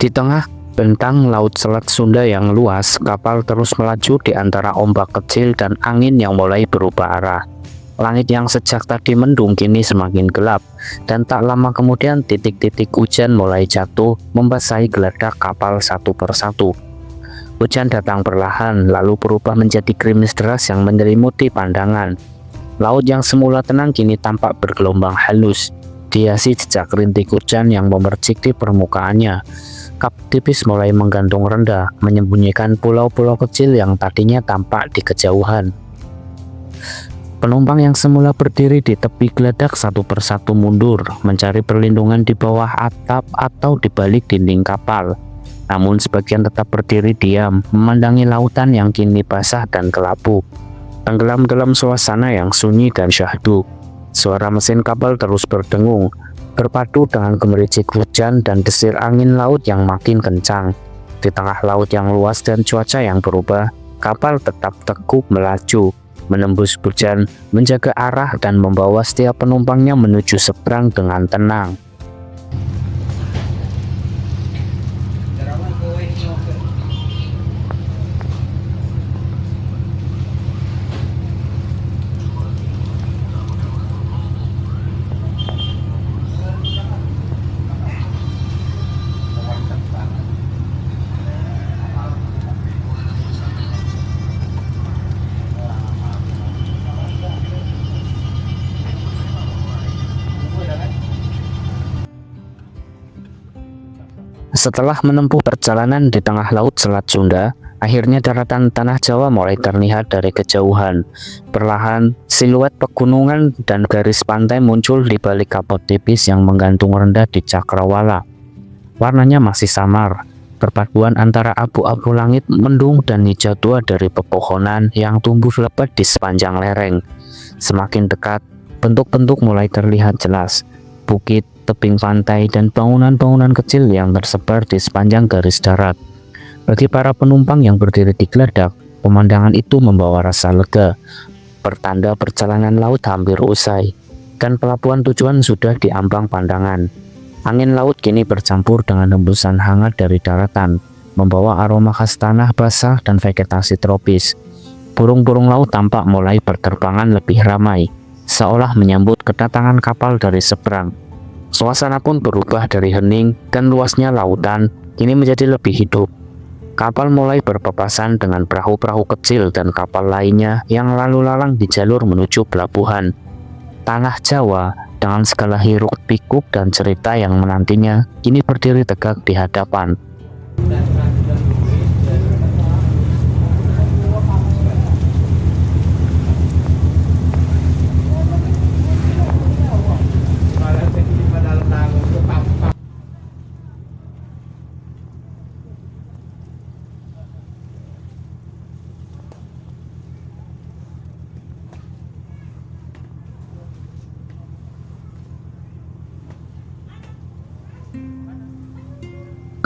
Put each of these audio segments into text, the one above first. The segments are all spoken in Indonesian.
Di tengah bentang Laut Selat Sunda yang luas, kapal terus melaju di antara ombak kecil dan angin yang mulai berubah arah. Langit yang sejak tadi mendung kini semakin gelap, dan tak lama kemudian titik-titik hujan mulai jatuh membasahi geladak kapal satu persatu. Hujan datang perlahan, lalu berubah menjadi gerimis deras yang menyelimuti pandangan. Laut yang semula tenang kini tampak bergelombang halus, dihiasi jejak rintik hujan yang memercik di permukaannya. Kabut tipis mulai menggantung rendah, menyembunyikan pulau-pulau kecil yang tadinya tampak di kejauhan. Penumpang yang semula berdiri di tepi geladak satu persatu mundur, mencari perlindungan di bawah atap atau di balik dinding kapal. Namun sebagian tetap berdiri diam, memandangi lautan yang kini basah dan kelabu, tenggelam dalam suasana yang sunyi dan syahdu. Suara mesin kapal terus berdengung, berpadu dengan gemericik hujan dan desir angin laut yang makin kencang. Di tengah laut yang luas dan cuaca yang berubah, kapal tetap teguh melaju, menembus hujan, menjaga arah dan membawa setiap penumpangnya menuju seberang dengan tenang. Setelah menempuh perjalanan di tengah Laut Selat Sunda, akhirnya daratan tanah Jawa mulai terlihat dari kejauhan. Perlahan, siluet pegunungan dan garis pantai muncul di balik kabut tipis yang menggantung rendah di cakrawala. Warnanya masih samar, perpaduan antara abu-abu langit mendung dan hijau tua dari pepohonan yang tumbuh lebat di sepanjang lereng. Semakin dekat, bentuk-bentuk mulai terlihat jelas. Bukit, tebing pantai, dan bangunan-bangunan kecil yang tersebar di sepanjang garis darat. Bagi para penumpang yang berdiri di geladak, pemandangan itu membawa rasa lega, pertanda perjalanan laut hampir usai, dan pelabuhan tujuan sudah di ambang pandangan. Angin laut kini bercampur dengan hembusan hangat dari daratan, membawa aroma khas tanah basah dan vegetasi tropis. Burung-burung laut tampak mulai berterbangan lebih ramai, seolah menyambut kedatangan kapal dari seberang. Suasana pun berubah dari hening dan luasnya lautan kini menjadi lebih hidup. Kapal mulai berpapasan dengan perahu-perahu kecil dan kapal lainnya yang lalu lalang di jalur menuju pelabuhan. Tanah Jawa dengan segala hiruk pikuk dan cerita yang menantinya kini berdiri tegak di hadapan.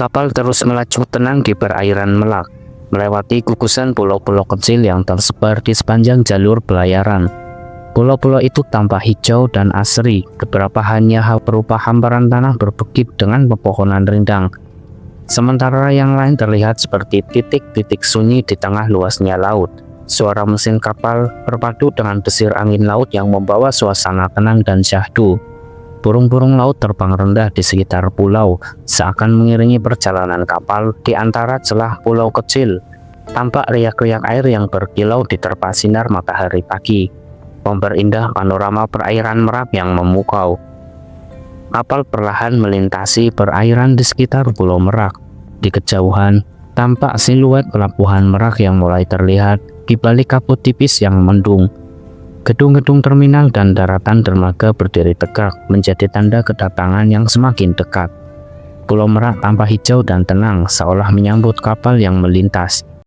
Kapal terus melaju tenang di perairan Merak, melewati gugusan pulau-pulau kecil yang tersebar di sepanjang jalur pelayaran. Pulau-pulau itu tampak hijau dan asri, beberapa hanya berupa hamparan tanah berbukit dengan pepohonan rindang. Sementara yang lain terlihat seperti titik-titik sunyi di tengah luasnya laut. Suara mesin kapal berpadu dengan desir angin laut yang membawa suasana tenang dan syahdu. Burung-burung laut terbang rendah di sekitar pulau, seakan mengiringi perjalanan kapal di antara celah pulau kecil. Tampak riak-riak air yang berkilau diterpa sinar matahari pagi, memperindah panorama perairan Merak yang memukau. Kapal perlahan melintasi perairan di sekitar Pulau Merak. Di kejauhan, tampak siluet pelabuhan Merak yang mulai terlihat di balik kabut tipis yang mendung. Gedung-gedung terminal dan daratan dermaga berdiri tegak, menjadi tanda kedatangan yang semakin dekat. Pulau Merak tampak hijau dan tenang, seolah menyambut kapal yang melintas.